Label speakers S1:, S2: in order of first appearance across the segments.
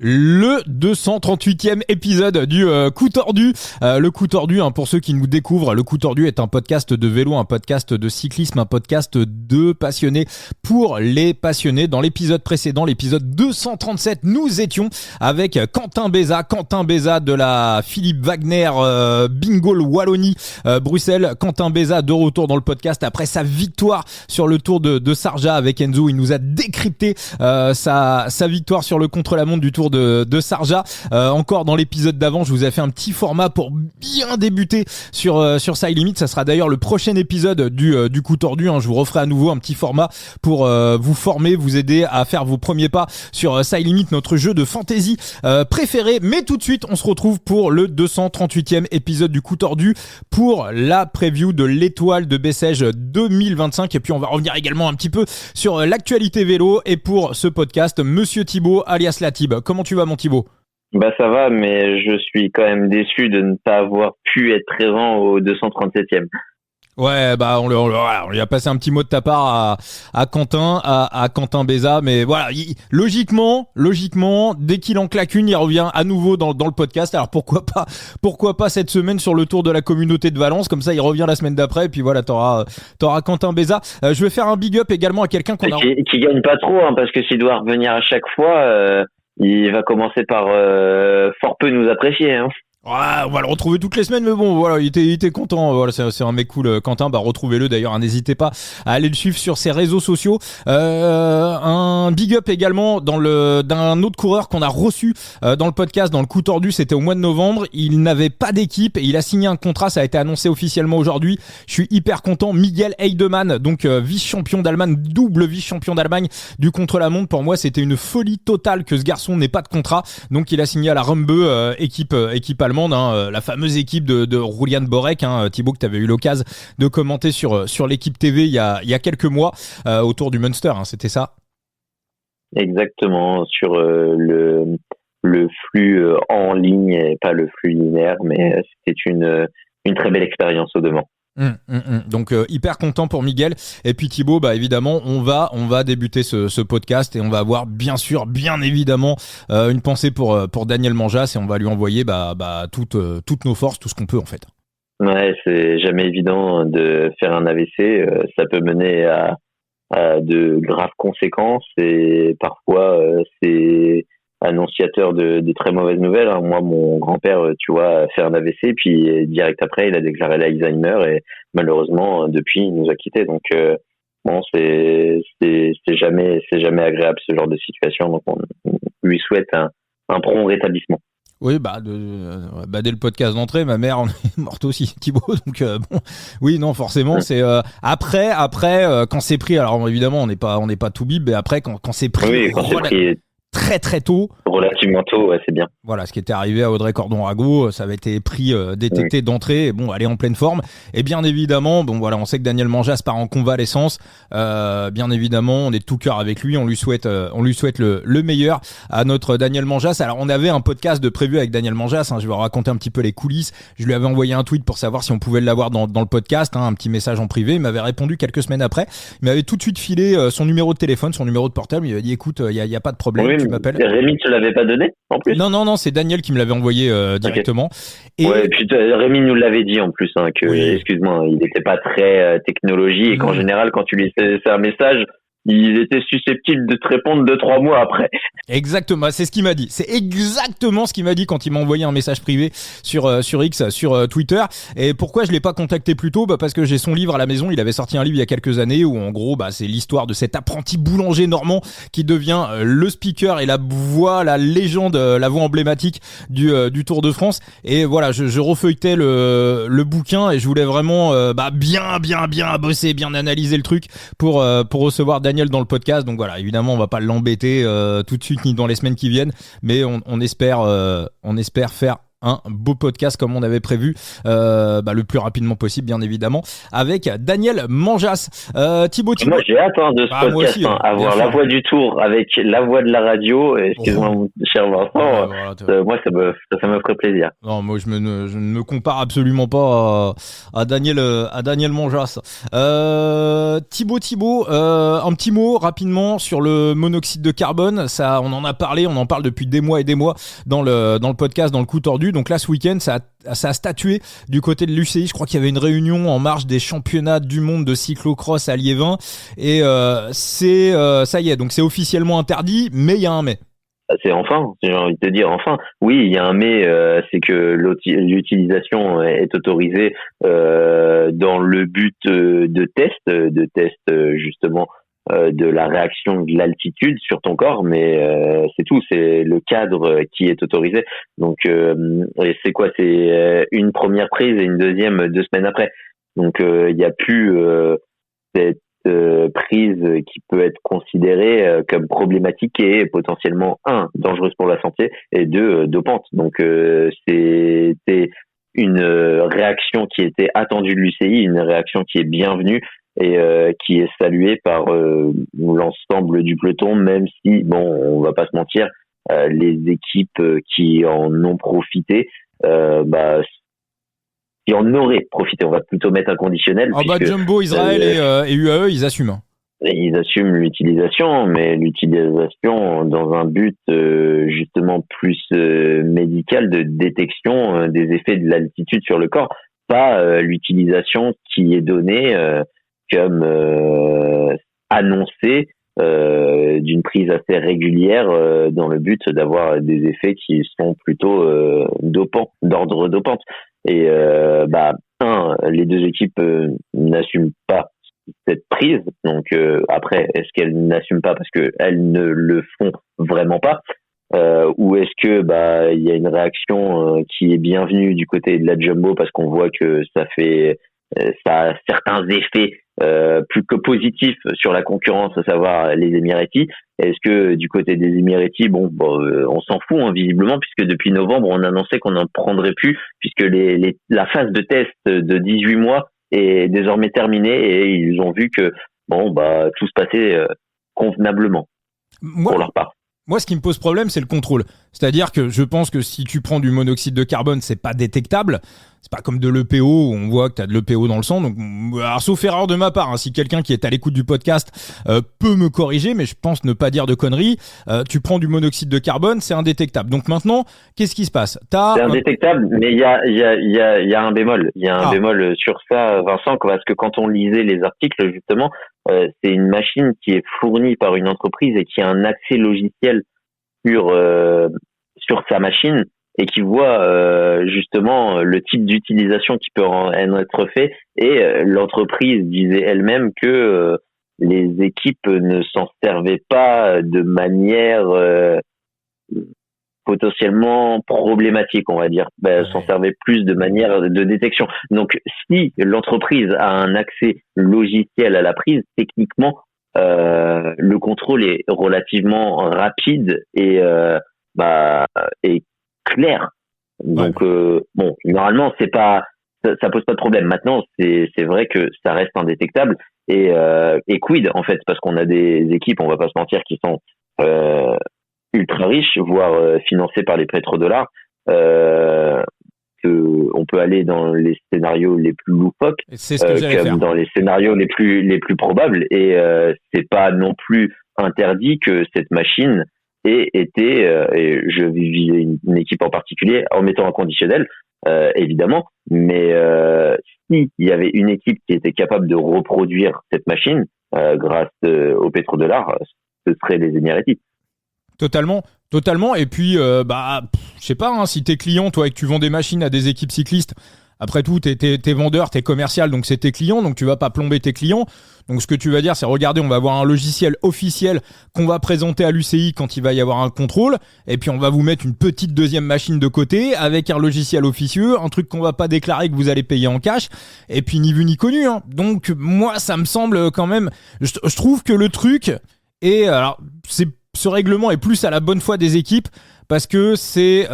S1: Le 238e épisode du Coup Tordu. Le Coup Tordu, pour ceux qui nous découvrent, le Coup Tordu est un podcast de vélo, un podcast de cyclisme, un podcast de passionnés pour les passionnés. Dans l'épisode précédent, l'épisode 237, nous étions avec Quentin Béza de la Philippe Wagner Bingo Wallonie Bruxelles. Quentin Béza de retour dans le podcast après sa victoire sur le Tour de Sarja avec Enzo. Il nous a décrypté sa victoire sur le contre-la-montre du Tour de Sarja. Encore dans l'épisode d'avant, je vous ai fait un petit format pour bien débuter sur Side Limit. Ça sera d'ailleurs le prochain épisode du Coup Tordu. Je vous referai à nouveau un petit format pour vous former, vous aider à faire vos premiers pas sur Side Limit, notre jeu de fantasy préféré. Mais tout de suite, on se retrouve pour le 238e épisode du Coup Tordu pour la preview de l'Étoile de Bessèges 2025. Et puis on va revenir également un petit peu sur l'actualité vélo. Et pour ce podcast, Monsieur Thibaut alias Latib. Comment tu vas, mon Thibaut ?
S2: Ça va, mais je suis quand même déçu de ne pas avoir pu être présent au 237e.
S1: Ouais, on lui a passé un petit mot de ta part à Quentin Béza, mais voilà, logiquement, dès qu'il en claque une, il revient à nouveau dans le podcast. Alors pourquoi pas cette semaine sur le Tour de la communauté de Valence, comme ça il revient la semaine d'après, et puis voilà, t'auras Quentin Béza. Je vais faire un big up également à quelqu'un
S2: qui gagne pas trop, parce que s'il doit revenir à chaque fois, il va commencer par fort peu nous apprécier.
S1: Ouais, on va le retrouver toutes les semaines, mais bon, voilà, il était content. Voilà, c'est un mec cool, Quentin. Retrouvez-le d'ailleurs. N'hésitez pas à aller le suivre sur ses réseaux sociaux. Un big up également d'un autre coureur qu'on a reçu dans le podcast, dans le Coup Tordu. C'était au mois de novembre. Il n'avait pas d'équipe et il a signé un contrat. Ça a été annoncé officiellement aujourd'hui. Je suis hyper content. Miguel Heidemann, donc vice-champion d'Allemagne, double vice-champion d'Allemagne du contre-la-montre. Pour moi, c'était une folie totale que ce garçon n'ait pas de contrat. Donc, il a signé à la Rumbe, équipe allemande, la fameuse équipe de Julian Borek, Thibaut, que tu avais eu l'occasion de commenter sur l'équipe TV il y a quelques mois autour du Munster, c'était ça ?
S2: Exactement, sur le flux en ligne et pas le flux linéaire, mais c'était une très belle expérience au demeurant.
S1: Donc hyper content pour Miguel. Et puis Thibaut, évidemment, on va débuter ce podcast et on va avoir bien évidemment une pensée pour Daniel Manjas, et on va lui envoyer toutes nos forces, tout ce qu'on peut en fait.
S2: Ouais, c'est jamais évident de faire un AVC, ça peut mener à de graves conséquences et parfois c'est annonciateur de très mauvaises nouvelles. Moi, mon grand-père, tu vois, a fait un AVC, puis direct après, il a déclaré l'Alzheimer et malheureusement, depuis, il nous a quittés. Donc, c'est jamais agréable ce genre de situation. Donc, on lui souhaite un prompt rétablissement.
S1: Oui, dès le podcast d'entrée, ma mère en est morte aussi, Thibaut. Donc oui, non, forcément, c'est après quand c'est pris. Alors évidemment, on n'est pas tout bib, mais après quand c'est pris.
S2: Oui, quand c'est pris
S1: très très tôt.
S2: Relativement tôt, ouais, c'est bien.
S1: Voilà, ce qui était arrivé à Audrey Cordon-Rago, ça avait été pris détecté d'entrée, et elle est en pleine forme. Et bien évidemment, on sait que Daniel Manjas part en convalescence. Bien évidemment, on est de tout cœur avec lui, on lui souhaite le meilleur à notre Daniel Manjas. Alors, on avait un podcast de prévu avec Daniel Manjas, je vais vous raconter un petit peu les coulisses. Je lui avais envoyé un tweet pour savoir si on pouvait l'avoir dans le podcast, un petit message en privé. Il m'avait répondu quelques semaines après. Il m'avait tout de suite filé son numéro de téléphone, son numéro de portable. Il m'avait dit, écoute, il y a pas de problème.
S2: Oui,
S1: tu m'appelles.
S2: Rémi te l'avait pas donné en plus?
S1: Non, c'est Daniel qui me l'avait envoyé directement.
S2: Okay. Et puis Rémi nous l'avait dit en plus, que oui. Excuse-moi, il n'était pas très technologie et qu'en général, quand tu lui laissais un message, il était susceptible de te répondre 2-3 mois après.
S1: Exactement, c'est ce qu'il m'a dit. C'est exactement ce qu'il m'a dit quand il m'a envoyé un message privé sur X, sur Twitter. Et pourquoi je l'ai pas contacté plus tôt ? Parce que j'ai son livre à la maison. Il avait sorti un livre il y a quelques années où en gros, c'est l'histoire de cet apprenti boulanger normand qui devient le speaker et la légende, la voix emblématique du Tour de France. Et voilà, je refeuilletais le bouquin et je voulais vraiment bien bosser, bien analyser le truc pour recevoir Daniel dans le podcast. Donc voilà, évidemment, on va pas l'embêter tout de suite ni dans les semaines qui viennent, mais on espère faire un beau podcast comme on avait prévu, le plus rapidement possible, bien évidemment, avec Daniel Manjas. Thibaut.
S2: Moi, j'ai hâte de ce podcast, aussi, avoir la voix du tour avec la voix de la radio. Excuse-moi, mon cher Vincent, moi, ça me ferait plaisir.
S1: Non, moi, je ne me compare absolument pas à Daniel Manjas. Thibaut, un petit mot rapidement sur le monoxyde de carbone. Ça, on en a parlé, on en parle depuis des mois et des mois dans le podcast, dans le coup tordu. Donc là, ce week-end, ça a statué du côté de l'UCI. Je crois qu'il y avait une réunion en marge des championnats du monde de cyclocross à Liévin. Et ça y est, donc c'est officiellement interdit, mais il y a un mais.
S2: C'est enfin, j'ai envie de te dire enfin. Oui, il y a un mais, c'est que l'utilisation est autorisée dans le but de test justement de la réaction de l'altitude sur ton corps, mais c'est tout, c'est le cadre qui est autorisé. Donc et c'est quoi, c'est une première prise et une deuxième 2 semaines après. Donc il y a plus cette prise qui peut être considérée comme problématique et potentiellement dangereuse pour la santé et dopante. Donc c'était une réaction qui était attendue de l'UCI, une réaction qui est bienvenue et qui est saluée par l'ensemble du peloton, même si on va pas se mentir, les équipes qui en ont profité qui en auraient profité, on va plutôt mettre un conditionnel.
S1: Jumbo, Israël et UAE, ils assument.
S2: Et ils assument l'utilisation, mais l'utilisation dans un but justement plus médical de détection des effets de l'altitude sur le corps, pas l'utilisation qui est donnée comme annoncée d'une prise assez régulière dans le but d'avoir des effets qui sont plutôt dopants, d'ordre dopante. Et les deux équipes n'assument pas cette prise. Donc après, est-ce qu'elles n'assument pas parce que elles ne le font vraiment pas, ou est-ce que il y a une réaction qui est bienvenue du côté de la Jumbo parce qu'on voit que ça a certains effets plus que positifs sur la concurrence, à savoir les Emiratis. Est-ce que du côté des Emiratis, on s'en fout visiblement, puisque depuis novembre on annonçait qu'on n'en prendrait plus, puisque la phase de test de 18 mois est désormais terminée et ils ont vu que tout se passait convenablement pour leur part.
S1: Moi, ce qui me pose problème, c'est le contrôle. C'est-à-dire que je pense que si tu prends du monoxyde de carbone, c'est pas détectable. C'est pas comme de l'EPO où on voit que tu as de l'EPO dans le sang. Donc, alors, sauf erreur de ma part, si quelqu'un qui est à l'écoute du podcast peut me corriger, mais je pense ne pas dire de conneries. Tu prends du monoxyde de carbone, c'est indétectable. Donc maintenant, qu'est-ce qui se passe ? C'est
S2: indétectable, mais il y a un bémol. Il y a un bémol sur ça, Vincent, parce que quand on lisait les articles, justement, c'est une machine qui est fournie par une entreprise et qui a un accès logiciel sur sa machine et qui voit justement le type d'utilisation qui peut en être fait, et l'entreprise disait elle-même que les équipes ne s'en servaient pas de manière potentiellement problématique, on va dire. S'en servaient plus de manière de détection. Donc si l'entreprise a un accès logiciel à la prise, techniquement le contrôle est relativement rapide et clair. Donc normalement ça pose pas de problème. Maintenant c'est vrai que ça reste indétectable et quid en fait, parce qu'on a des équipes, on va pas se mentir, qui sont ultra riches, voire financées par les pétrodollars, on peut aller dans les scénarios les plus loufoques, comme dans les scénarios les plus probables, et c'est pas non plus interdit que cette machine ait été, et je visais une équipe en particulier en mettant un conditionnel, évidemment, mais s'il y avait une équipe qui était capable de reproduire cette machine grâce au pétrodollars, ce serait les Émiratis.
S1: Totalement. Et puis, je sais pas, si t'es client, toi, et que tu vends des machines à des équipes cyclistes, après tout, t'es vendeur, t'es commercial, donc c'est tes clients, donc tu vas pas plomber tes clients. Donc ce que tu vas dire, c'est regardez, on va avoir un logiciel officiel qu'on va présenter à l'UCI quand il va y avoir un contrôle, et puis on va vous mettre une petite deuxième machine de côté avec un logiciel officieux, un truc qu'on va pas déclarer, que vous allez payer en cash, et puis ni vu ni connu. Donc moi, ça me semble quand même, je trouve que le truc est, alors ce règlement est plus à la bonne foi des équipes, parce que c'est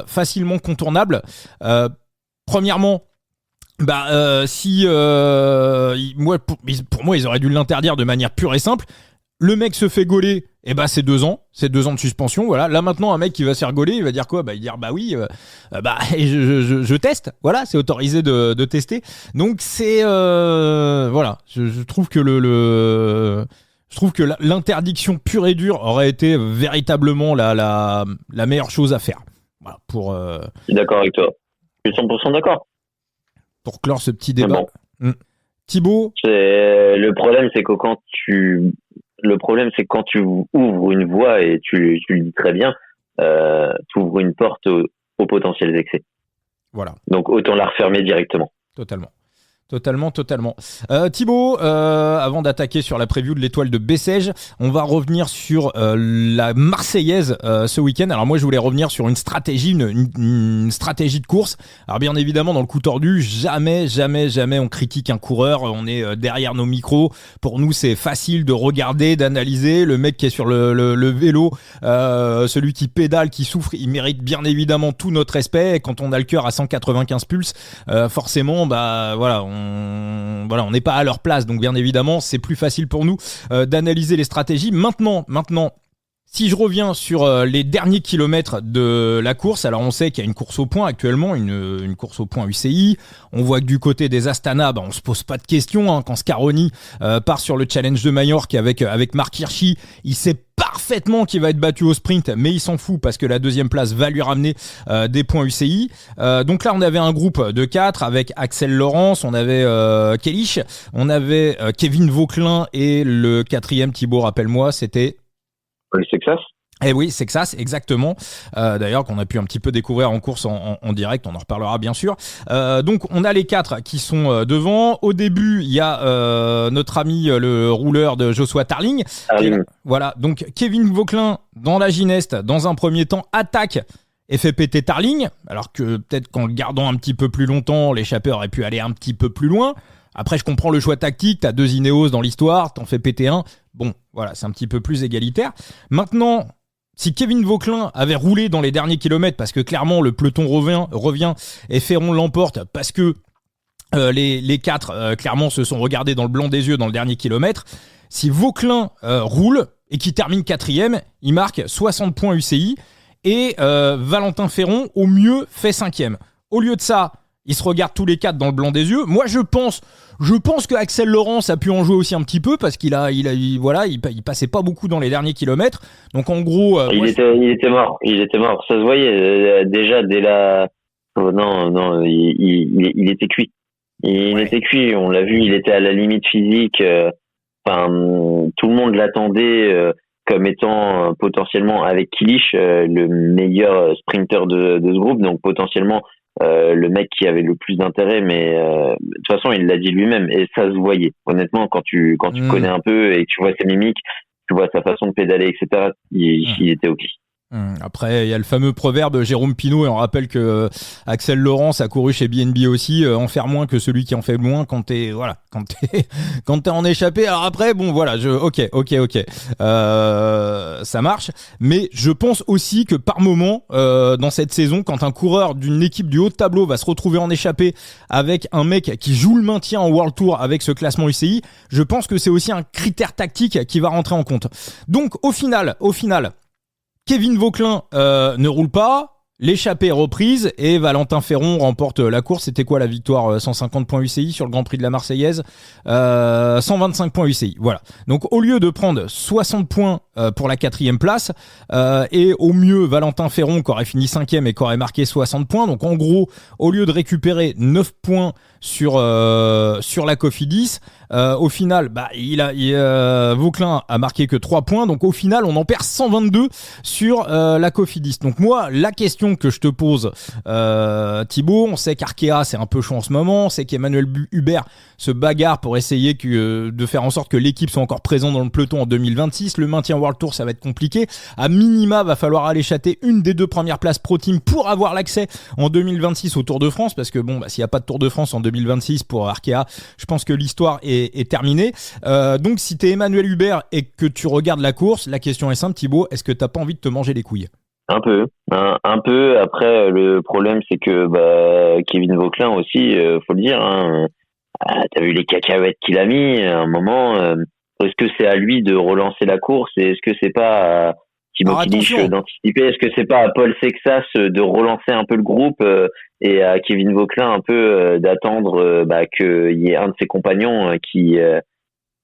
S1: facilement contournable. Premièrement, si pour moi ils auraient dû l'interdire de manière pure et simple. Le mec se fait gauler, c'est 2 ans, c'est 2 ans de suspension, voilà. Là maintenant un mec qui va se faire gauler, il va dire quoi ? Il va dire je teste, voilà, c'est autorisé de tester. Donc c'est voilà, je trouve que je trouve que l'interdiction pure et dure aurait été véritablement la meilleure chose à faire. Voilà,
S2: Je suis d'accord avec toi. Je suis 100% d'accord.
S1: Pour clore ce petit débat. Bon. Thibaut ?
S2: Le problème, c'est que quand tu ouvres une voie, et tu le dis très bien, tu ouvres une porte aux potentiels excès.
S1: Voilà.
S2: Donc autant la refermer directement.
S1: Totalement. Thibaut, avant d'attaquer sur la preview de l'étoile de Bessèges, on va revenir sur la Marseillaise ce week-end. Alors moi je voulais revenir sur une stratégie, une stratégie de course. Alors bien évidemment dans le coup tordu, jamais on critique un coureur, on est derrière nos micros. Pour nous c'est facile de regarder, d'analyser. Le mec qui est sur le vélo, celui qui pédale, qui souffre, il mérite bien évidemment tout notre respect. Et quand on a le cœur à 195 pulses, forcément on n'est pas à leur place, donc bien évidemment c'est plus facile pour nous d'analyser les stratégies. Maintenant, si je reviens sur les derniers kilomètres de la course, alors on sait qu'il y a une course au point actuellement, une course au point UCI. On voit que du côté des Astana, on se pose pas de questions quand Scaroni part sur le challenge de Majorque avec Marc Hirschi, il sait parfaitement qu'il va être battu au sprint, mais il s'en fout parce que la deuxième place va lui ramener des points UCI. Donc là, on avait un groupe de 4 avec Axel Laurence, on avait Kellich, on avait Kevin Vauquelin et le 4e, Thibaut, rappelle-moi, c'était...
S2: Sexas.
S1: Eh oui, Sexas, exactement. D'ailleurs, qu'on a pu un petit peu découvrir en course en direct, on en reparlera bien sûr. Donc, on a les 4 qui sont devant. Au début, il y a notre ami le rouleur de Joshua Tarling. Voilà, donc Kevin Vauquelin dans la Gineste, dans un premier temps, attaque et fait péter Tarling. Alors que peut-être qu'en le gardant un petit peu plus longtemps, l'échappé aurait pu aller un petit peu plus loin. Après, je comprends le choix tactique. T'as 2 Ineos dans l'histoire, t'en fais péter un. Bon, voilà, c'est un petit peu plus égalitaire. Maintenant, si Kevin Vauquelin avait roulé dans les derniers kilomètres, parce que clairement le peloton revient et Ferron l'emporte, parce que les 4 clairement se sont regardés dans le blanc des yeux dans le dernier kilomètre. Si Vauquelin roule et qu'il termine 4e, il marque 60 points UCI et Valentin Ferron au mieux fait 5e. Au lieu de ça, ils se regardent tous les 4 dans le blanc des yeux. Moi, je pense que Axel Laurence a pu en jouer aussi un petit peu parce qu'il passait pas beaucoup dans les derniers kilomètres. Donc en gros,
S2: il était mort. Ça se voyait déjà dès la. Oh, non, il était cuit. Était cuit. On l'a vu, il était à la limite physique. Tout le monde l'attendait comme étant potentiellement avec Killich le meilleur sprinter de ce groupe. Donc potentiellement. Le mec qui avait le plus d'intérêt, mais de toute façon il l'a dit lui-même et ça se voyait. Honnêtement, quand tu connais un peu et que tu vois ses mimiques, tu vois sa façon de pédaler, etc. Il était ok.
S1: Après, il y a le fameux proverbe Jérôme Pinault, et on rappelle que Axel Laurence a couru chez BNB aussi, en faire moins que celui qui en fait moins quand t'es en échappé. Alors après, bon voilà, ok, ça marche. Mais je pense aussi que par moment, dans cette saison, quand un coureur d'une équipe du haut de tableau va se retrouver en échappé avec un mec qui joue le maintien en World Tour avec ce classement UCI, je pense que c'est aussi un critère tactique qui va rentrer en compte. Donc au final, Kevin Vauquelin ne roule pas, l'échappée est reprise et Valentin Ferron remporte la course. C'était quoi la victoire ? 150 points UCI sur le Grand Prix de la Marseillaise, 125 points UCI. Voilà. Donc au lieu de prendre 60 points pour la 4e place et au mieux Valentin Ferron qui aurait fini 5e et qui aurait marqué 60 points. Donc en gros, au lieu de récupérer 9 points sur la Cofidis, au final, Vauquelin a marqué que 3 points. Donc au final, on en perd 122 sur la Cofidis. Donc moi, la question que je te pose, Thibaut, on sait qu'Arkea c'est un peu chaud en ce moment, on sait qu'Emmanuel Hubert se bagarre pour essayer de faire en sorte que l'équipe soit encore présente dans le peloton en 2026. Le maintien World Tour, ça va être compliqué. À minima, va falloir aller châter une des 2 premières places Pro Team pour avoir l'accès en 2026 au Tour de France, parce que s'il n'y a pas de Tour de France en 2026 pour Arkea, je pense que l'histoire est terminée. Donc si t'es Emmanuel Hubert et que tu regardes la course, la question est simple, Thibaut, est-ce que t'as pas envie de te manger les couilles ?
S2: Un peu. Après, le problème, c'est que Kevin Vauquelin aussi, faut le dire, hein, t'as vu les cacahuètes qu'il a mis à un moment. Est-ce que c'est à lui de relancer la course et est-ce que c'est pas à Timo Kilic d'anticiper? Est-ce que c'est pas à Paul Sexas de relancer un peu le groupe et à Kevin Vauquelin un peu d'attendre qu'il y ait un de ses compagnons qui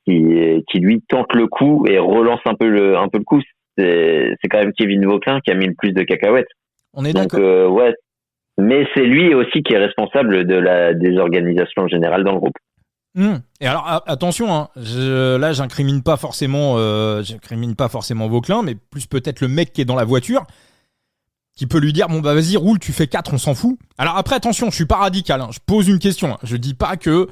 S2: lui tente le coup et relance un peu le coup. C'est quand même Kevin Vauquelin qui a mis le plus de cacahuètes.
S1: On est d'accord.
S2: Donc ouais, mais c'est lui aussi qui est responsable de la désorganisation générale dans le groupe.
S1: Et alors attention, hein, là j'incrimine pas forcément Vauquelin, mais plus peut-être le mec qui est dans la voiture, qui peut lui dire bon bah vas-y roule, tu fais 4, on s'en fout. Alors après attention, je suis pas radical, hein, je pose une question, hein, je dis pas que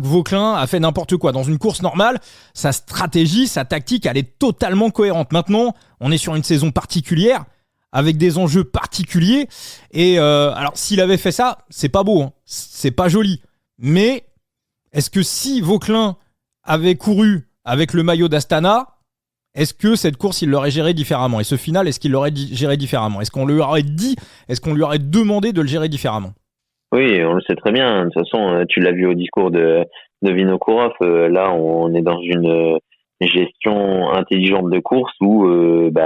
S1: Vauquelin a fait n'importe quoi. Dans une course normale, sa stratégie, sa tactique, elle est totalement cohérente. Maintenant, on est sur une saison particulière, avec des enjeux particuliers. Et alors, s'il avait fait ça, c'est pas beau, hein. C'est pas joli. Mais est-ce que si Vauquelin avait couru avec le maillot d'Astana, est-ce que cette course, il l'aurait gérée différemment? Et ce final, est-ce qu'il l'aurait géré différemment? Est-ce qu'on lui aurait dit, est-ce qu'on lui aurait demandé de le gérer différemment?
S2: Oui, on le sait très bien. De toute façon, tu l'as vu au discours de Vinokourov. Là, on est dans une gestion intelligente de course où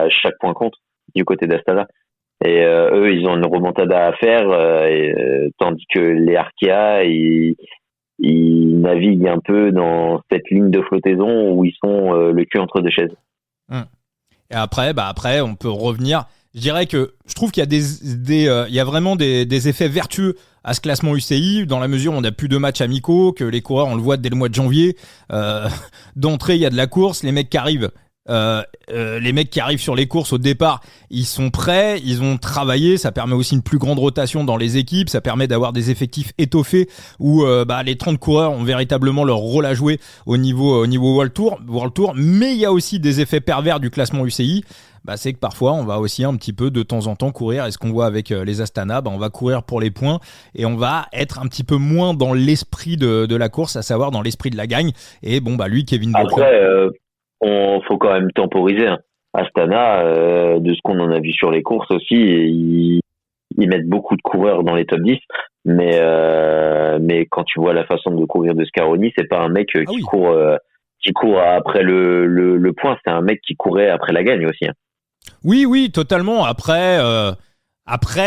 S2: chaque point compte du côté d'Astana. Et eux, ils ont une remontada à faire, tandis que les Arkea, ils naviguent un peu dans cette ligne de flottaison où ils sont le cul entre deux chaises.
S1: Et après, on peut revenir. Je dirais que je trouve qu'il y a il y a vraiment des effets vertueux à ce classement UCI, dans la mesure où on n'a plus de matchs amicaux, que les coureurs, on le voit dès le mois de janvier, d'entrée, il y a de la course, les mecs qui arrivent sur les courses au départ, ils sont prêts, ils ont travaillé, ça permet aussi une plus grande rotation dans les équipes, ça permet d'avoir des effectifs étoffés où les 30 coureurs ont véritablement leur rôle à jouer au niveau World Tour, mais il y a aussi des effets pervers du classement UCI. C'est que parfois on va aussi un petit peu de temps en temps courir, et ce qu'on voit avec les Astana, on va courir pour les points et on va être un petit peu moins dans l'esprit de la course, à savoir dans l'esprit de la gagne. Et lui, Kevin Vauquelin.
S2: Après, faut quand même temporiser, hein. Astana, de ce qu'on en a vu sur les courses aussi, ils mettent beaucoup de coureurs dans les top 10, mais quand tu vois la façon de courir de Scaroni, c'est pas un mec qui court après le point, c'est un mec qui courait après la gagne aussi, hein.
S1: Oui, totalement. Après,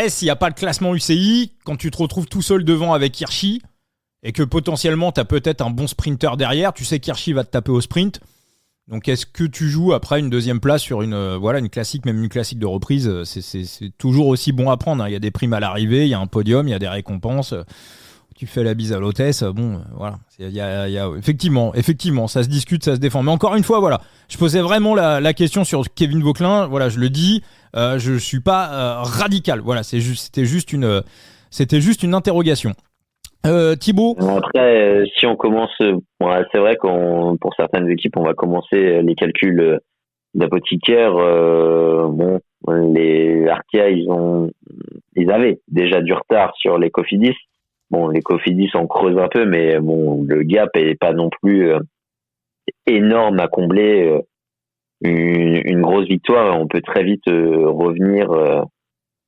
S1: s'il n'y a pas le classement UCI, quand tu te retrouves tout seul devant avec Hirschi et que potentiellement tu as peut-être un bon sprinter derrière, tu sais qu'Hirschi va te taper au sprint. Donc est-ce que tu joues après une deuxième place sur une classique, même une classique de reprise? C'est toujours aussi bon à prendre, hein. Il y a des primes à l'arrivée, il y a un podium, il y a des récompenses. Tu fais la bise à l'hôtesse, voilà. Il y a effectivement, ça se discute, ça se défend. Mais encore une fois, voilà, je posais vraiment la question sur Kevin Vauquelin. Voilà, je le dis, je suis pas radical. Voilà, c'était juste une interrogation. Thibaut.
S2: Après, si on commence, c'est vrai pour certaines équipes, on va commencer les calculs d'apothicaire. Les Arkea, ils avaient déjà du retard sur les Cofidis. Les Cofidis en creusent un peu, mais le gap est pas non plus énorme à combler une grosse victoire. On peut très vite revenir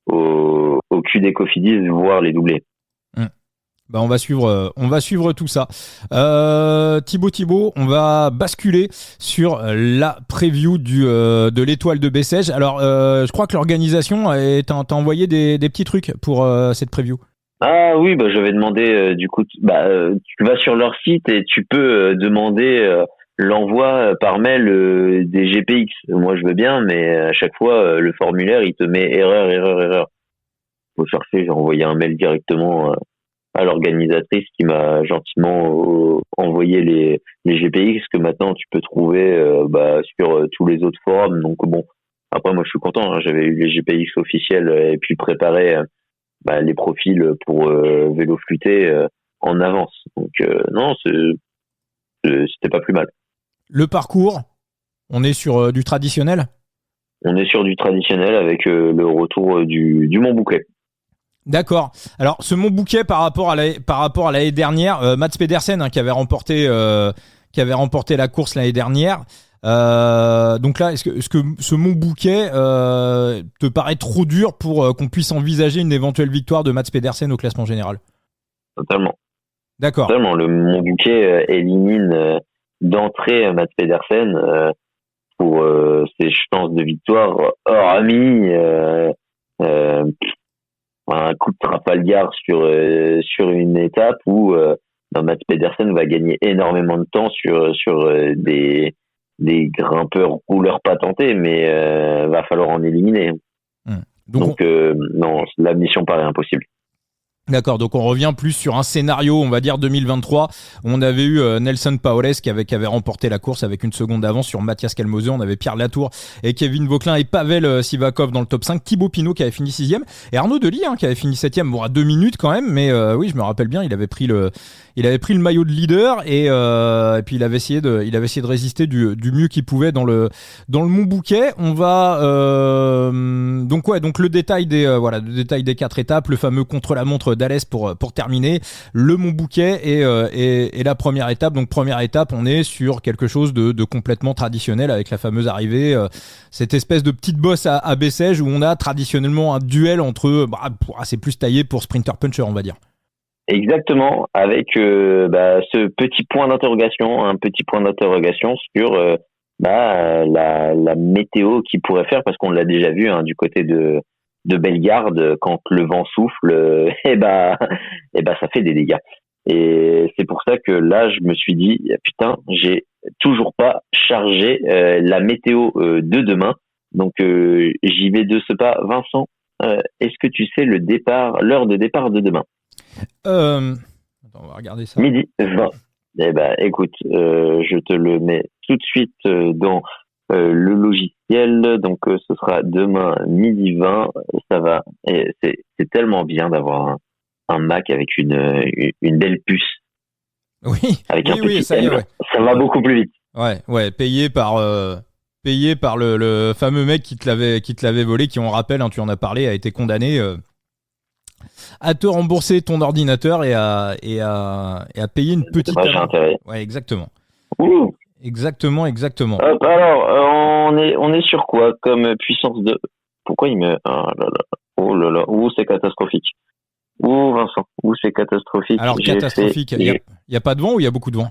S2: au cul des Cofidis, voire les doubler.
S1: On va suivre tout ça. Thibaut, on va basculer sur la preview de l'étoile de Bessèges. Alors, je crois que l'organisation t'a envoyé des petits trucs pour cette preview.
S2: Ah oui, j'avais demandé du coup, tu vas sur leur site et tu peux demander l'envoi par mail des GPX. Moi je veux bien, mais à chaque fois le formulaire il te met erreur. Faut chercher, j'ai envoyé un mail directement à l'organisatrice qui m'a gentiment envoyé les GPX que maintenant tu peux trouver sur tous les autres forums. Donc après moi je suis content, hein, j'avais eu les GPX officiels et puis préparé les profils pour vélo flûté en avance. Donc non, c'était pas plus mal.
S1: Le parcours, on est sur du traditionnel?
S2: On est sur du traditionnel avec le retour du Mont Bouquet.
S1: D'accord. Alors ce Mont Bouquet par rapport à l'année dernière, Mats Pedersen qui avait remporté la course l'année dernière, Donc là, est-ce que ce Mont Bouquet te paraît trop dur pour qu'on puisse envisager une éventuelle victoire de Mats Pedersen au classement général?
S2: Totalement.
S1: D'accord.
S2: Totalement. Le Mont Bouquet élimine d'entrée Mats Pedersen pour ses chances de victoire, hormis un coup de Trafalgar sur une étape où Mats Pedersen va gagner énormément de temps sur des grimpeurs rouleurs patentés, mais va falloir en éliminer. Donc non, la mission paraît impossible.
S1: D'accord, donc on revient plus sur un scénario, on va dire 2023. On avait eu Nelson Paoles qui avait remporté la course avec une seconde d'avance sur Mathias Kalmose. On avait Pierre Latour et Kevin Vauquelin et Pavel Sivakov dans le top 5. Thibaut Pinot qui avait fini 6e et Arnaud Delis qui avait fini 7e. Bon, à 2 minutes quand même, mais oui, je me rappelle bien, il avait pris le maillot de leader et puis il avait essayé de résister du mieux qu'il pouvait dans le Mont Bouquet. On va donc le détail des 4 étapes, le fameux contre-la-montre d'Alès pour terminer, le Mont Bouquet et la première étape. Donc première étape, on est sur quelque chose de complètement traditionnel avec la fameuse arrivée, cette espèce de petite bosse à Bessèges où on a traditionnellement un duel entre, c'est plus taillé pour sprinter-puncher, on va dire.
S2: Exactement, avec ce petit point d'interrogation, sur la météo qui pourrait faire, parce qu'on l'a déjà vu du côté de Bellegarde, quand le vent souffle, ça fait des dégâts. Et c'est pour ça que là, je me suis dit, putain, j'ai toujours pas chargé la météo de demain. Donc j'y vais de ce pas. Vincent, est-ce que tu sais l'heure de départ de demain?
S1: Attends, on va regarder ça.
S2: 12h20. Écoute, je te le mets tout de suite dans le logiciel. Donc, ce sera demain 12h20. Ça va. Et c'est tellement bien d'avoir un Mac avec une belle puce.
S1: Oui.
S2: Avec un petit
S1: ça y est, ouais.
S2: Ça va beaucoup plus vite.
S1: Ouais, payé par le fameux mec qui te l'avait volé, qui, on rappelle, tu en as parlé, a été condamné à te rembourser ton ordinateur et à payer une petite
S2: intérêt.
S1: Ouais, exactement.
S2: Ouh.
S1: Exactement.
S2: Alors, on est sur quoi comme puissance de... Pourquoi il me... Oh là là. Ouh, c'est catastrophique. Ouh, Vincent. Ouh, c'est catastrophique.
S1: Alors, catastrophique. Il y a pas de vent ou il y a beaucoup de vent?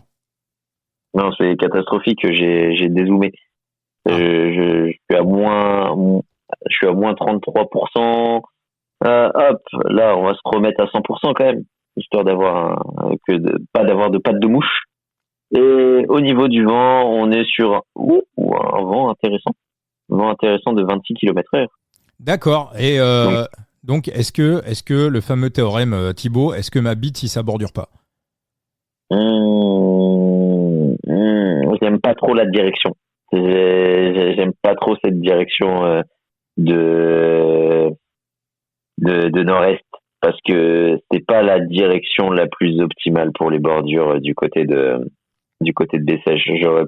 S2: Non, c'est catastrophique. J'ai dézoomé. Je suis à moins 33%. Hop, là, on va se remettre à 100% quand même, histoire pas d'avoir de pattes de mouche. Et au niveau du vent, on est sur un vent intéressant de 26 km/h.
S1: D'accord. Et donc, est-ce que le fameux théorème, Thibaut, est-ce que ma bite, si ça bordure pas?
S2: J'aime pas trop la direction. J'aime pas trop cette direction de nord-est, parce que c'est pas la direction la plus optimale pour les bordures du côté de Bessèges. J'aurais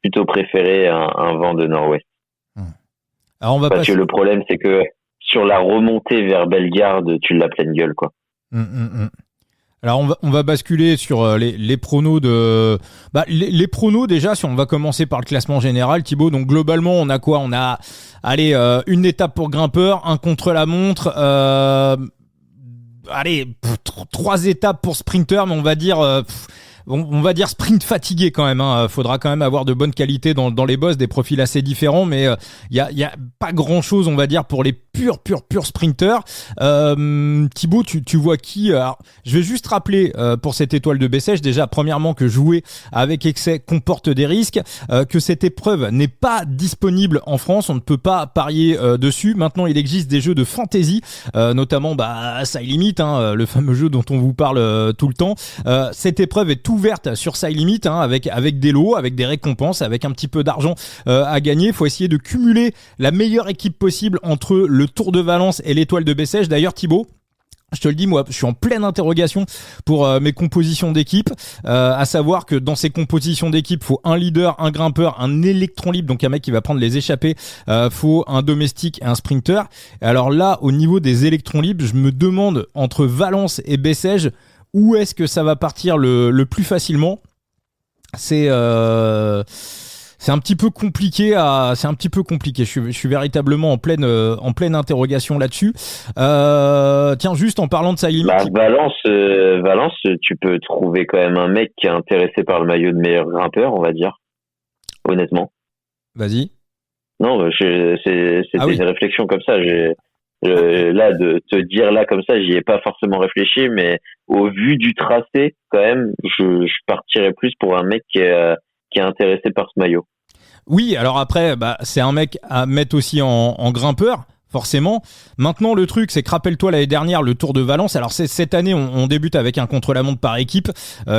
S2: plutôt préféré un vent de nord-ouest.
S1: Alors
S2: parce que le problème, c'est que sur la remontée vers Bellegarde, tu l'as pleine gueule, quoi.
S1: Alors on va basculer sur les pronos de les pronos déjà, si on va commencer par le classement général, Thibaut. Donc globalement, on a quoi? On a une étape pour grimpeur, un contre-la-montre, 3 étapes pour sprinter, mais on va dire sprint fatigué quand même. Faudra quand même avoir de bonnes qualités dans les bosses, des profils assez différents, mais il y a pas grand chose, on va dire, pour les purs sprinters. Thibaut, tu vois qui? Alors, je vais juste rappeler pour cette étoile de Bessèges, déjà premièrement que jouer avec excès comporte des risques, que cette épreuve n'est pas disponible en France, on ne peut pas parier dessus. Maintenant, il existe des jeux de fantasy, notamment Side Limit, le fameux jeu dont on vous parle tout le temps. Cette épreuve est ouverte sur Side Limit, avec des lots, avec des récompenses, avec un petit peu d'argent à gagner. Il faut essayer de cumuler la meilleure équipe possible entre le Tour de Valence et l'étoile de Bessèges. D'ailleurs, Thibaut, je te le dis, moi, je suis en pleine interrogation pour mes compositions d'équipe, à savoir que dans ces compositions d'équipe, faut un leader, un grimpeur, un électron libre, donc un mec qui va prendre les échappées, faut un domestique et un sprinter. Alors là, au niveau des électrons libres, je me demande entre Valence et Bessèges, où est-ce que ça va partir le plus facilement? C'est c'est un petit peu compliqué Je suis véritablement en pleine interrogation là-dessus. Tiens, juste en parlant de ça,
S2: Valence, tu peux trouver quand même un mec qui est intéressé par le maillot de meilleur grimpeur, on va dire. Honnêtement.
S1: Vas-y.
S2: Non, c'était une réflexion comme ça. Là, de te dire là comme ça, j'y ai pas forcément réfléchi, mais au vu du tracé, quand même, je partirais plus pour un mec qui est intéressé par ce maillot.
S1: Oui, alors après, c'est un mec à mettre aussi en grimpeur. Forcément. Maintenant, le truc, c'est que rappelle-toi l'année dernière, le Tour de Valence. Alors cette année, on débute avec un contre-la-montre par équipe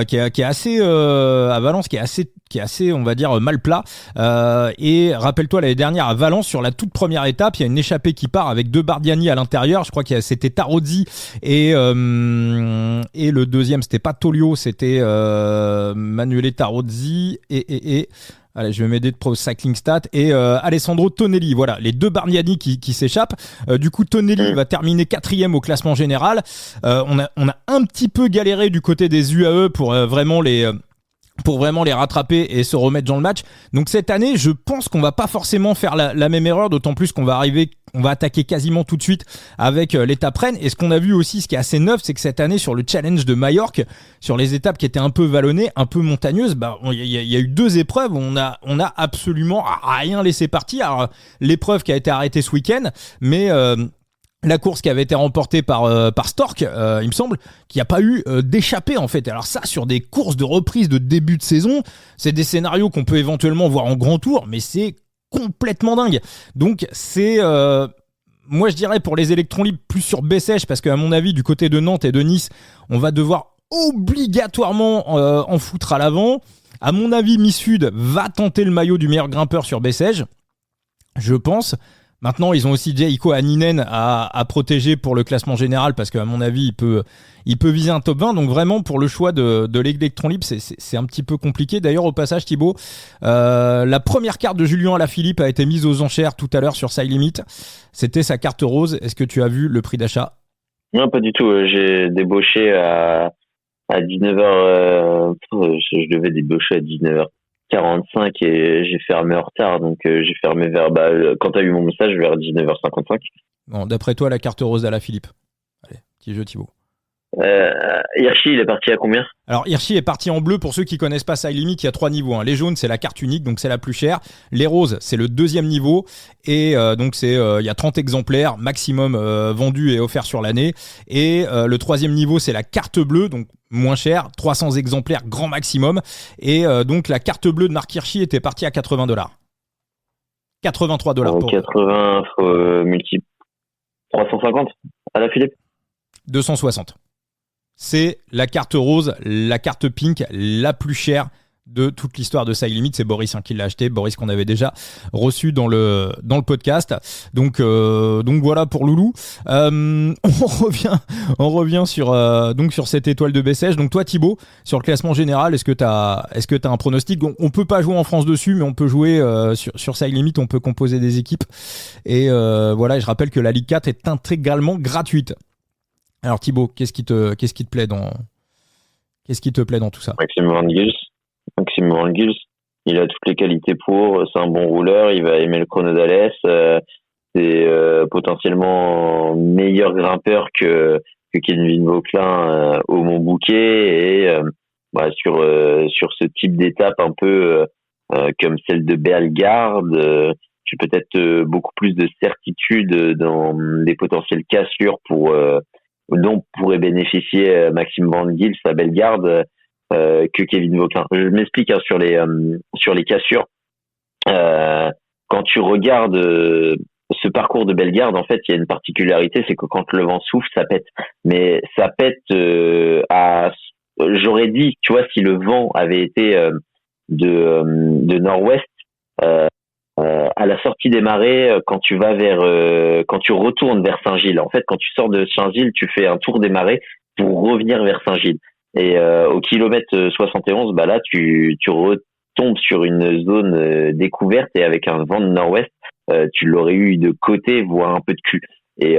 S1: qui est assez à Valence, qui est assez, on va dire, mal plat. Et rappelle-toi l'année dernière à Valence, sur la toute première étape, il y a une échappée qui part avec 2 Bardiani à l'intérieur. Je crois que c'était Tarozzi et le deuxième, c'était pas Tolio, c'était Manuele Tarozzi et allez, je vais m'aider de Pro Cycling Stat et Alessandro Tonelli. Voilà, les 2 Bardiani qui s'échappent. Du coup, Tonelli va terminer 4e au classement général. On a un petit peu galéré du côté des UAE pour vraiment les rattraper et se remettre dans le match. Donc cette année, je pense qu'on va pas forcément faire la même erreur, d'autant plus qu'on va attaquer quasiment tout de suite avec l'étape Rennes. Et ce qu'on a vu aussi, ce qui est assez neuf, c'est que cette année, sur le challenge de Majorque, sur les étapes qui étaient un peu vallonnées, un peu montagneuses, il y a eu 2 épreuves où on a absolument rien laissé partir. Alors, l'épreuve qui a été arrêtée ce week-end, mais la course qui avait été remportée par Stork, il me semble, qu'il n'y a pas eu d'échappée en fait. Alors ça, sur des courses de reprise de début de saison, c'est des scénarios qu'on peut éventuellement voir en grand tour, mais c'est complètement dingue. Donc c'est, moi je dirais pour les électrons libres plus sur Bessèges, parce qu'à mon avis du côté de Nantes et de Nice, on va devoir obligatoirement en foutre à l'avant. À mon avis, Miss Sud va tenter le maillot du meilleur grimpeur sur Bessèges, je pense. Maintenant, ils ont aussi Jaiko Anninen à protéger pour le classement général, parce qu'à mon avis, il peut viser un top 20. Donc vraiment, pour le choix de l'électron libre, c'est un petit peu compliqué. D'ailleurs, au passage, Thibaut, la première carte de Julien Alaphilippe a été mise aux enchères tout à l'heure sur Side Limit. C'était sa carte rose. Est-ce que tu as vu le prix d'achat ?
S2: Non, pas du tout. J'ai débauché à 19h. Je devais débaucher à 19h45 et j'ai fermé en retard, donc j'ai fermé quand t'as eu mon message vers 19h55.
S1: Bon, d'après toi, la carte rose d'Alaphilippe. Allez, petit jeu Thibaut.
S2: Hirschi, il est parti à combien ?
S1: Alors Hirschi est parti en bleu. Pour ceux qui connaissent pas Side Limit, il y a 3 niveaux. Les jaunes, c'est la carte unique, donc c'est la plus chère. Les roses, c'est le 2e niveau. Et donc il y a 30 exemplaires maximum vendus et offerts sur l'année. Et le 3e niveau, c'est la carte bleue, donc moins cher, 300 exemplaires grand maximum. Et donc la carte bleue de Marc Hirschi était partie à $80. $83 pour
S2: 80 multiple 350 à la Philippe.
S1: 260. C'est la carte rose, la carte pink, la plus chère de toute l'histoire de Side Limit. C'est Boris qui l'a acheté, Boris qu'on avait déjà reçu dans le podcast. Donc voilà pour Loulou. On revient sur cette étoile de Bessèges. Donc toi Thibaut, sur le classement général, est-ce que t'as un pronostic ? On peut pas jouer en France dessus, mais on peut jouer sur Side Limit, on peut composer des équipes. Et voilà, et je rappelle que la Ligue 4 est intégralement gratuite. Alors Thibaut, qu'est-ce qui te plaît dans tout ça ?
S2: Maxime Van Gils, il a toutes les qualités pour, c'est un bon rouleur, il va aimer le chrono d'Alès, c'est potentiellement meilleur grimpeur que Kelvin Vauquelin au Mont Bouquet, et sur ce type d'étape un peu comme celle de Bellegarde, tu peux peut-être beaucoup plus de certitude dans les potentielles cassures dont pourrait bénéficier Maxime Van Gils à Bellegarde que Kelvin Vauquelin. Je m'explique sur les cassures. Quand tu regardes ce parcours de Bellegarde, en fait, il y a une particularité, c'est que quand le vent souffle, ça pète. Mais ça pète j'aurais dit, tu vois, si le vent avait été de nord-ouest, à la sortie des marais, quand tu retournes vers Saint-Gilles. En fait, quand tu sors de Saint-Gilles, tu fais un tour des marais pour revenir vers Saint-Gilles. Et au kilomètre 71, là, tu retombes sur une zone découverte, et avec un vent de nord-ouest, tu l'aurais eu de côté, voire un peu de cul. Et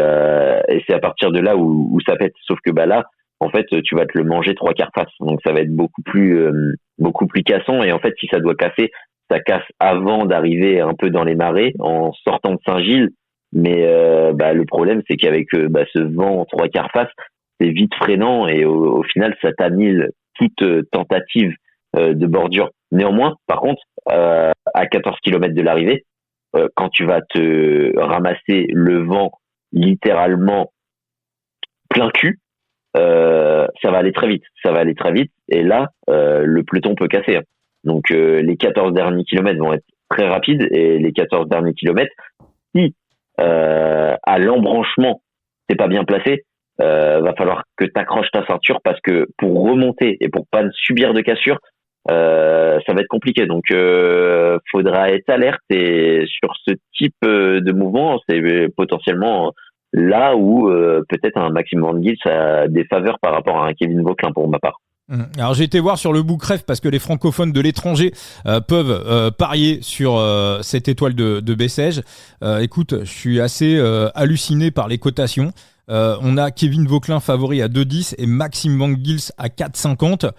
S2: c'est à partir de là où ça pète. Sauf que là, en fait, tu vas te le manger 3/4 face. Donc ça va être beaucoup plus cassant. Et en fait, si ça doit casser, ça casse avant d'arriver un peu dans les marais, en sortant de Saint-Gilles. Mais le problème, c'est qu'avec ce vent en 3/4 face, c'est vite freinant et au final, ça t'annule toute tentative de bordure. Néanmoins, par contre, à 14 km de l'arrivée, quand tu vas te ramasser le vent littéralement plein cul, ça va aller très vite. Et là, le peloton peut casser. Hein. Donc, les 14 derniers kilomètres vont être très rapides. Et les 14 derniers kilomètres, si à l'embranchement, t'es pas bien placé, va falloir que t'accroches ta ceinture parce que pour remonter et pour pas subir de cassure, ça va être compliqué. Donc, faudra être alerte et sur ce type de mouvement, c'est potentiellement là où peut-être un Maxime Van Gils a des faveurs par rapport à un Kevin Vauquelin pour ma part.
S1: Alors j'ai été voir sur le Boukref parce que les francophones de l'étranger peuvent parier sur cette étoile de Bessèges. Écoute, je suis assez halluciné par les cotations. On a Kevin Vauquelin favori à 2,10 et Maxime Van Gils à 4,50.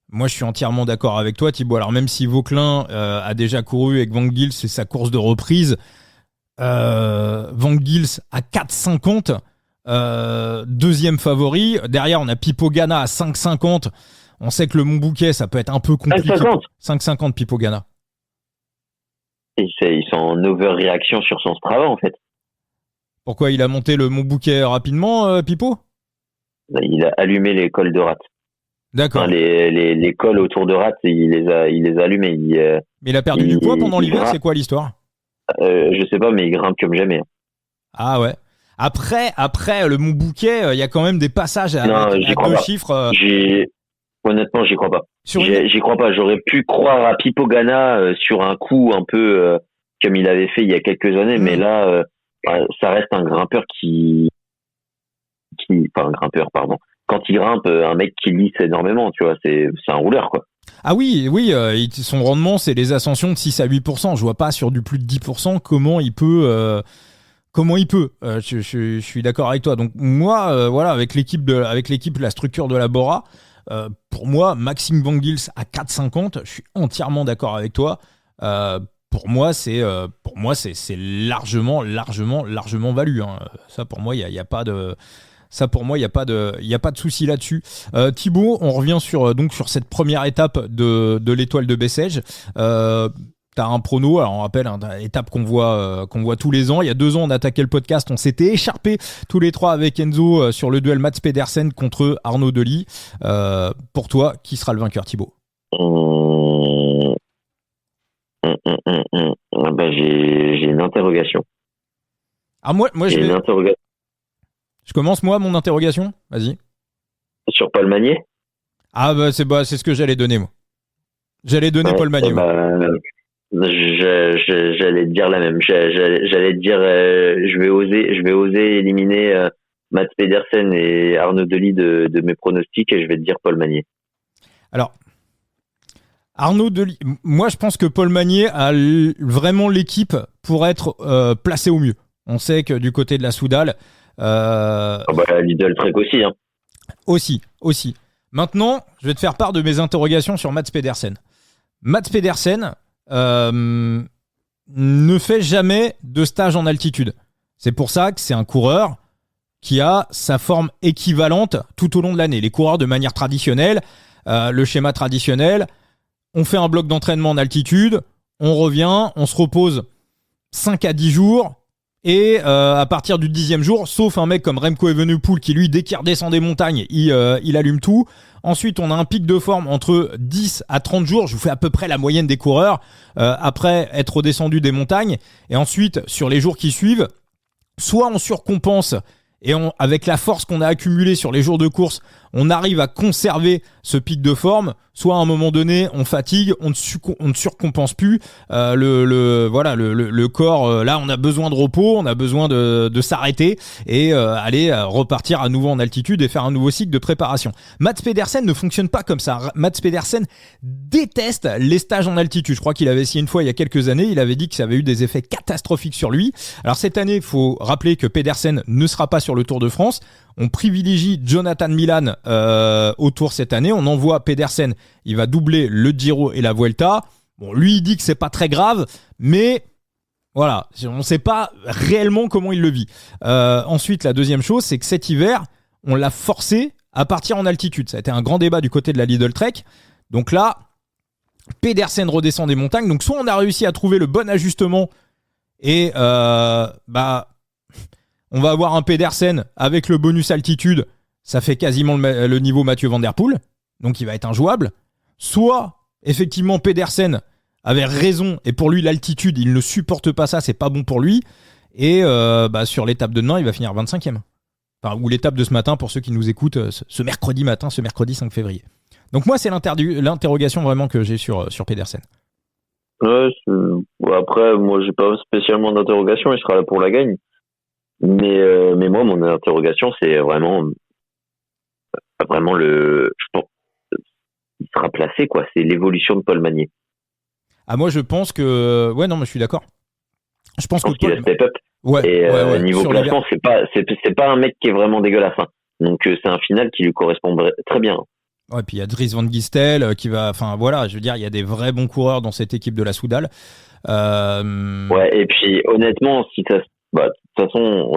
S1: Moi, je suis entièrement d'accord avec toi, Thibaut. Alors même si Vauquelin a déjà couru avec Van Gils, c'est sa course de reprise. Van Gils à 4,50. Deuxième favori. Derrière, on a Pipo Ganna à 5,50. On sait que le Montbouquet, ça peut être un peu compliqué. 5,50 Pipo Ganna.
S2: Et ils sont en overréaction sur son Strava, en fait.
S1: Pourquoi il a monté le Montbouquet rapidement, Pipo ?
S2: Il a allumé les cols de rate.
S1: D'accord.
S2: Enfin, les cols autour de rate, il les a allumés.
S1: Mais il a perdu du poids pendant l'hiver, c'est quoi l'histoire ?
S2: Je sais pas, mais il grimpe comme jamais.
S1: Ah ouais. Après le Montbouquet, il y a quand même des passages à deux chiffres.
S2: Honnêtement, j'y crois pas. J'y crois pas. J'aurais pu croire à Pipo Ganna sur un coup un peu comme il avait fait il y a quelques années, mais là, ça reste un grimpeur un grimpeur, pardon. Quand il grimpe, un mec qui lisse énormément, tu vois, c'est un rouleur, quoi.
S1: Ah oui, son rendement, c'est les ascensions de 6 à 8%. Je vois pas sur du plus de 10% comment il peut. Je suis d'accord avec toi. Donc moi, voilà, avec l'équipe, la structure de la Bora, pour moi, Maxime Van Gils à 4,50, je suis entièrement d'accord avec toi. Pour moi, c'est largement valu. Hein. Ça, pour moi, il y a pas de. Ça, pour moi, il y a pas de souci là-dessus. Thibaut, on revient sur cette première étape de l'étoile de Bessèges. T'as un prono, alors on rappelle, étape qu'on voit tous les ans. Il y a 2 ans, on attaquait le podcast, on s'était écharpés tous les 3 avec Enzo sur le duel Mats Pedersen contre Arnaud Delis. Pour toi, qui sera le vainqueur, Thibaut ?
S2: J'ai une interrogation.
S1: Ah moi j'ai une interrogation. Je commence moi mon interrogation. Vas-y.
S2: Sur Paul Magnier ?
S1: Ah c'est ce que j'allais donner moi. J'allais donner Paul Magnier.
S2: J'allais te dire la même. J'allais te dire, je vais oser éliminer Mats Pedersen et Arnaud Delis de mes pronostics et je vais te dire Paul Magnier.
S1: Alors, Arnaud Delis, moi je pense que Paul Magnier a vraiment l'équipe pour être placé au mieux. On sait que du côté de la Soudal.
S2: Lidl Trek aussi. Hein.
S1: Aussi. Maintenant, je vais te faire part de mes interrogations sur Mats Pedersen. Mats Pedersen ne fait jamais de stage en altitude. C'est pour ça que c'est un coureur qui a sa forme équivalente tout au long de l'année. Les coureurs de manière traditionnelle, le schéma traditionnel, on fait un bloc d'entraînement en altitude, on revient, on se repose 5 à 10 jours et à partir du 10e jour, sauf un mec comme Remco Evenepoel qui lui, dès qu'il redescend des montagnes, il allume tout. Ensuite, on a un pic de forme entre 10 à 30 jours. Je vous fais à peu près la moyenne des coureurs après être redescendu des montagnes. Et ensuite, sur les jours qui suivent, soit on surcompense et avec la force qu'on a accumulée sur les jours de course, on arrive à conserver ce pic de forme, soit à un moment donné, on fatigue, on ne surcompense plus. Le corps, là, on a besoin de repos, on a besoin de s'arrêter et aller repartir à nouveau en altitude et faire un nouveau cycle de préparation. Mats Pedersen ne fonctionne pas comme ça. Mats Pedersen déteste les stages en altitude. Je crois qu'il avait essayé une fois il y a quelques années, il avait dit que ça avait eu des effets catastrophiques sur lui. Alors cette année, il faut rappeler que Pedersen ne sera pas sur le Tour de France. On privilégie Jonathan Milan au Tour cette année. On envoie Pedersen, il va doubler le Giro et la Vuelta. Bon, lui, il dit que c'est pas très grave, mais voilà, on ne sait pas réellement comment il le vit. Ensuite, la deuxième chose, c'est que cet hiver, on l'a forcé à partir en altitude. Ça a été un grand débat du côté de la Lidl Trek. Donc là, Pedersen redescend des montagnes. Donc soit on a réussi à trouver le bon ajustement et on va avoir un Pedersen avec le bonus altitude. Ça fait quasiment le niveau Mathieu Van Der Poel. Donc il va être injouable. Soit, effectivement, Pedersen avait raison et pour lui, l'altitude, il ne supporte pas ça. C'est pas bon pour lui. Et sur l'étape de demain, il va finir 25e. Enfin, ou l'étape de ce matin pour ceux qui nous écoutent ce mercredi matin, ce mercredi 5 février. Donc moi, c'est l'interrogation vraiment que j'ai sur Pedersen.
S2: Ouais, après, moi, j'ai pas spécialement d'interrogation. Il sera là pour la gagne. Mais moi, mon interrogation, c'est vraiment je pense, il sera placé, quoi. C'est l'évolution de Paul Magnier.
S1: Ah, moi, je pense que... Ouais, non, mais je suis d'accord. Je pense
S2: qu'il a step up.
S1: Ouais,
S2: et niveau classement, c'est pas un mec qui est vraiment dégueulasse. Hein. Donc, c'est un final qui lui correspond très bien.
S1: Ouais, puis il y a Dries Van Gistel qui va... Enfin, voilà, je veux dire, il y a des vrais bons coureurs dans cette équipe de la Soudal.
S2: Ouais, et puis, honnêtement, si ça... de toute façon,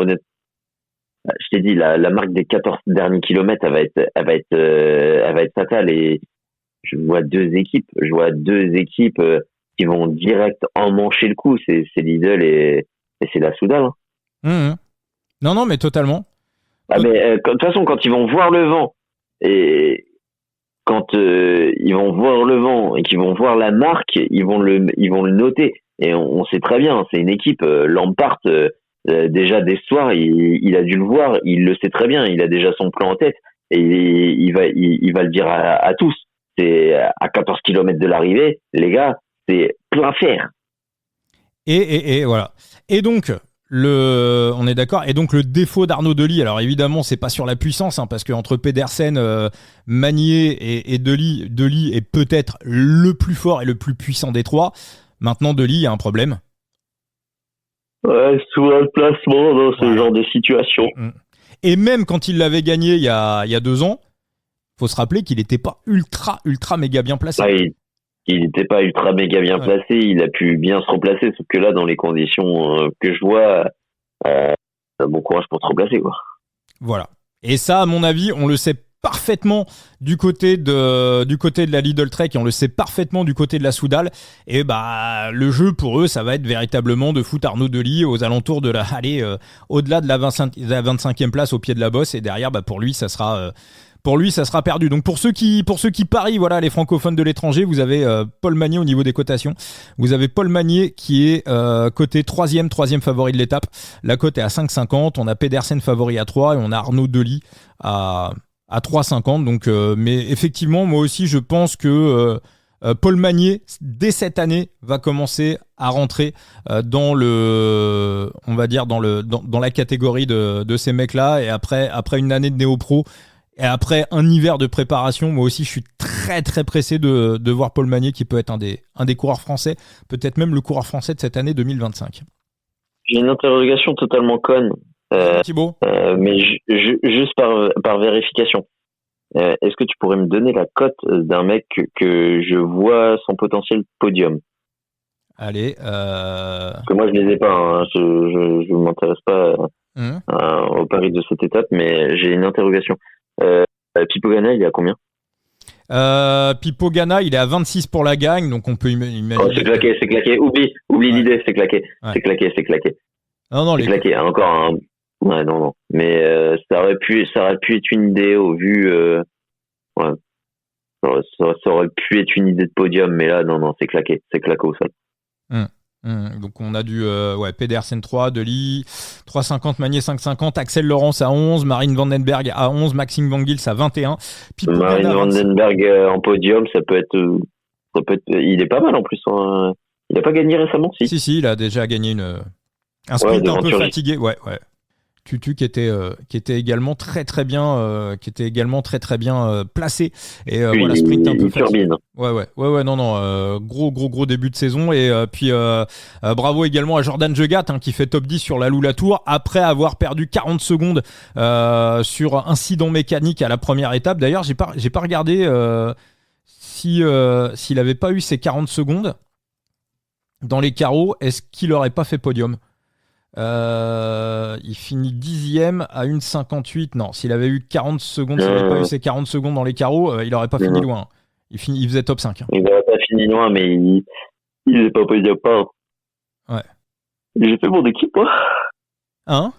S2: je t'ai dit, la marque des 14 derniers kilomètres, elle va être fatale. Et je vois deux équipes qui vont direct emmancher le coup. C'est Lidl et c'est la Soudal. Hein.
S1: Non, mais totalement.
S2: Ah, mais de toute façon, quand ils vont voir le vent et quand ils vont voir le vent et qu'ils vont voir la marque, ils vont le noter. Et on sait très bien, c'est une équipe. Lampard, déjà des soirs, il a dû le voir, il le sait très bien, il a déjà son plan en tête et il va le dire à tous. C'est à 14 km de l'arrivée, les gars, c'est plein fer.
S1: Et voilà. Et donc, on est d'accord. Et donc, le défaut d'Arnaud Delis, alors évidemment, c'est pas sur la puissance, parce qu'entre Pedersen, Magnier et Delis est peut-être le plus fort et le plus puissant des trois. Maintenant, Delis a un problème.
S2: Ouais, souvent le placement dans ce genre de situation.
S1: Et même quand il l'avait gagné il y a 2 ans, faut se rappeler qu'il n'était pas ultra méga bien placé.
S2: Ouais, il n'était pas ultra méga bien placé, il a pu bien se replacer, sauf que là, dans les conditions que je vois, bon courage pour se replacer, quoi.
S1: Voilà. Et ça, à mon avis, on le sait parfaitement du côté de la Lidl Trek et on le sait parfaitement du côté de la Soudal. Et le jeu pour eux, ça va être véritablement de foutre Arnaud Delis aux alentours de au-delà de la 25e place au pied de la bosse. Et derrière, pour lui, ça sera perdu. Donc pour ceux qui parient, voilà, les francophones de l'étranger, vous avez Paul Magnier au niveau des cotations. Vous avez Paul Magnier qui est coté 3e favori de l'étape. La cote est à 5,50. On a Pedersen favori à 3 et on a Arnaud Delis à 3,50. Donc, mais effectivement, moi aussi, je pense que Paul Magnier, dès cette année, va commencer à rentrer dans la catégorie de ces mecs-là. Et après une année de néo-pro, et après un hiver de préparation, moi aussi je suis très très pressé de voir Paul Magnier qui peut être un des coureurs français, peut-être même le coureur français de cette année 2025.
S2: J'ai une interrogation totalement conne,
S1: Thibaut,
S2: mais juste par vérification. Est-ce que tu pourrais me donner la cote d'un mec que je vois son potentiel podium?
S1: Allez.
S2: Parce que moi je les ai pas, hein. Je m'intéresse pas au pari de cette étape, mais j'ai une interrogation. Pipo Ganna, il est à combien?
S1: Pipo Ganna, il est à 26 pour la gagne, donc on peut imaginer.
S2: Oh, c'est claqué. Oublie l'idée, c'est claqué.
S1: Ouais.
S2: C'est claqué.
S1: Non,
S2: c'est claqué. Encore un. Ouais, non. Mais ça aurait pu être une idée au vu. Ouais. Ça aurait pu être une idée de podium, mais là, non, c'est claqué. C'est claqué au sol.
S1: Donc on a du Pedersen 3, Delis 3,50, Magnier 5,50, Axel Laurence à 11, Marine Vandenberg à 11, Maxime Van Gils à 21.
S2: Marine Vandenberg en podium, ça peut être. Il est pas mal en plus. Hein. Il a pas gagné récemment, si.
S1: Si, il a déjà gagné un sprint un peu fatigué. Ouais. Tutu qui était également très très bien placé et voilà, sprint un peu fatigué. Ouais, non, gros début de saison et puis bravo également à Jordan Jegat qui fait top 10 sur la Loula-Tour après avoir perdu 40 secondes sur incident mécanique à la première étape. D'ailleurs, j'ai pas regardé s'il avait pas eu ces 40 secondes. dans les carreaux, est-ce qu'il n'aurait pas fait podium? Il finit 10e à 1,58. Non, s'il avait eu 40 secondes, s'il n'avait pas eu ses 40 secondes dans les carreaux, il n'aurait pas fini loin. Il faisait top 5.
S2: Il n'aurait pas fini loin, mais il n'est pas podium pas.
S1: Ouais.
S2: J'ai fait mon équipe, moi.
S1: Hein?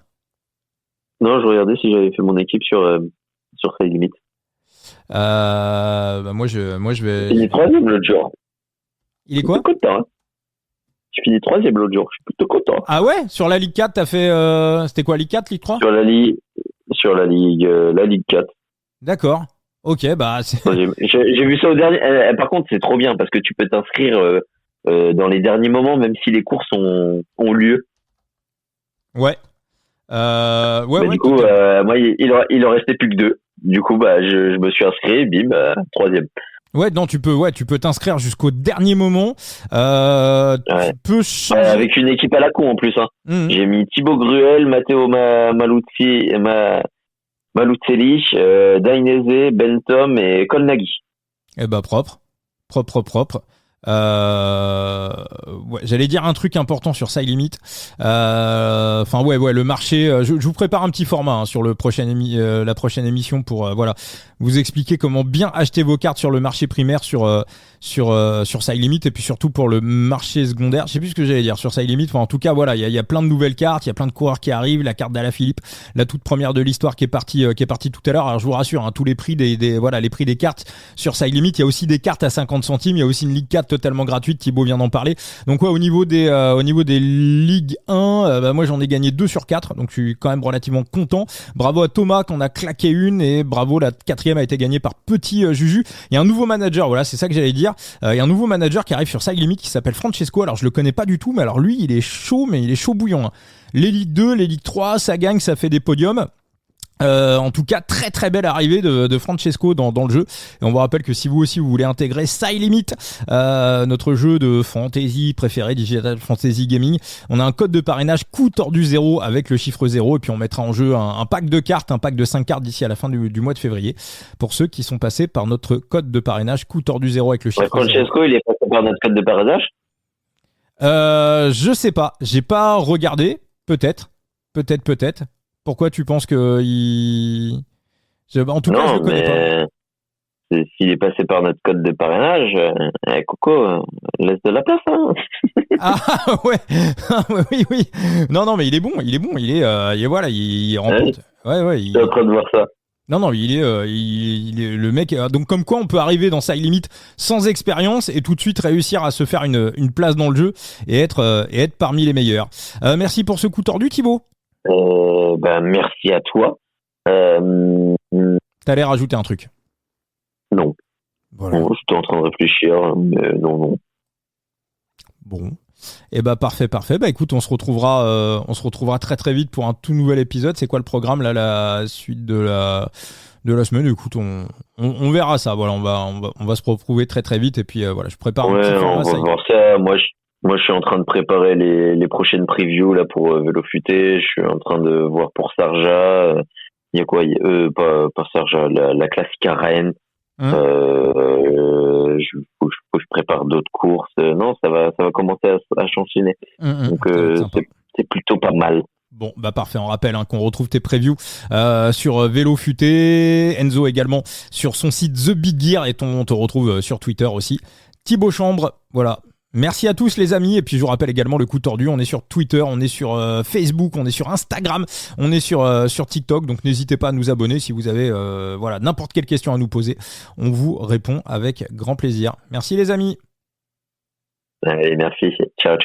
S2: Non, je regardais si j'avais fait mon équipe sur Side Limit.
S1: Moi, je vais.
S2: Il finit 3e l'autre jour.
S1: Il est quoi?
S2: Je suis content, hein. Je finis 3e l'autre jour. Je suis plutôt content.
S1: Ah ouais? Sur la Ligue 4, t'as fait. C'était quoi, Ligue 4, Ligue 3?
S2: Sur la Ligue 4.
S1: D'accord. Ok, bah.
S2: J'ai vu ça au dernier. Par contre, c'est trop bien parce que tu peux t'inscrire dans les derniers moments, même si les courses ont lieu.
S1: Ouais. Ouais.
S2: Du coup, moi, il en restait plus que 2. Du coup, je me suis inscrit, bim, 3e.
S1: Ouais, non, tu peux t'inscrire jusqu'au dernier moment. Tu peux changer.
S2: Avec une équipe à la con en plus. Hein. Mmh. J'ai mis Thibaut Gruel, Matteo Malucelli, Dainese, Bentham et Colnaghi.
S1: Eh ben propre. Ouais, j'allais dire un truc important sur Side Limit. Enfin ouais, le marché. Je vous prépare un petit format sur la prochaine émission pour voilà vous expliquer comment bien acheter vos cartes sur le marché primaire sur Side Limit et puis surtout pour le marché secondaire. Je sais plus ce que j'allais dire sur Side Limit. Enfin, en tout cas voilà, il y a plein de nouvelles cartes, il y a plein de coureurs qui arrivent. La carte d'Alaphilippe, la toute première de l'histoire qui est partie tout à l'heure. Alors je vous rassure, tous les prix les prix des cartes sur Side Limit. Il y a aussi des cartes à 50 centimes. Il y a aussi une Ligue 4 totalement gratuite. Thibaut vient d'en parler. Donc ouais, au niveau des Ligue 1, moi j'en ai gagné 2 sur 4. Donc je suis quand même relativement content. Bravo à Thomas qu'on a claqué une et bravo, la 4e a été gagnée par Petit Juju. Il y a un nouveau manager, voilà, c'est ça que j'allais dire. Il y a un nouveau manager qui arrive sur Side Limit qui s'appelle Francesco. Alors je le connais pas du tout, mais alors lui il est chaud, mais il est chaud bouillant. L'élite 2, l'élite 3, ça gagne, ça fait des podiums. En tout cas, très très belle arrivée de Francesco dans le jeu. Et on vous rappelle que si vous aussi vous voulez intégrer Side Limit, notre jeu de fantasy préféré, Digital Fantasy Gaming, on a un code de parrainage coup tordu 0 avec le chiffre 0 et puis on mettra en jeu un pack de cartes, un pack de 5 cartes d'ici à la fin du mois de février pour ceux qui sont passés par notre code de parrainage coup tordu 0 avec le chiffre 0.
S2: Francesco, il est passé par notre code de parrainage?
S1: Je sais pas, j'ai pas regardé, peut-être. Pourquoi tu penses que En tout cas, je le connais pas.
S2: S'il est passé par notre code de parrainage, Coco, laisse de la place. Hein.
S1: Ah ouais, oui. Non, mais il est bon. Voilà, il remporte. Ouais.
S2: Je suis en train de voir ça.
S1: Non, il est le mec. Donc comme quoi, on peut arriver dans Side Limit sans expérience et tout de suite réussir à se faire une place dans le jeu et être parmi les meilleurs. Merci pour ce coup tordu, Thibaut.
S2: Merci à toi.
S1: T'allais rajouter un truc?
S2: Non. Voilà. Bon, j'étais en train de réfléchir, mais non.
S1: Bon. Et parfait. Écoute, on se retrouvera très très vite pour un tout nouvel épisode. C'est quoi le programme là, la suite de la semaine? Écoute, on verra ça. Voilà, on va se retrouver très très vite et puis voilà, je prépare un petit format.
S2: On va voir ça. Moi, je suis en train de préparer les prochaines previews là pour Vélo Futé. Je suis en train de voir pour Sarja. Il y a quoi? Pas Sarja, la classique à Rennes. Je prépare d'autres courses. Non, ça va commencer à chansonner. Donc c'est plutôt pas mal.
S1: Bon, parfait. On rappelle qu'on retrouve tes previews sur Vélo Futé, Enzo également sur son site The Big Gear et on te retrouve sur Twitter aussi. Thibaut Chambre, voilà. Merci à tous les amis et puis je vous rappelle également le coup tordu, on est sur Twitter, on est sur Facebook, on est sur Instagram, on est sur TikTok, donc n'hésitez pas à nous abonner si vous avez n'importe quelle question à nous poser, on vous répond avec grand plaisir. Merci les amis.
S2: Allez, merci, ciao.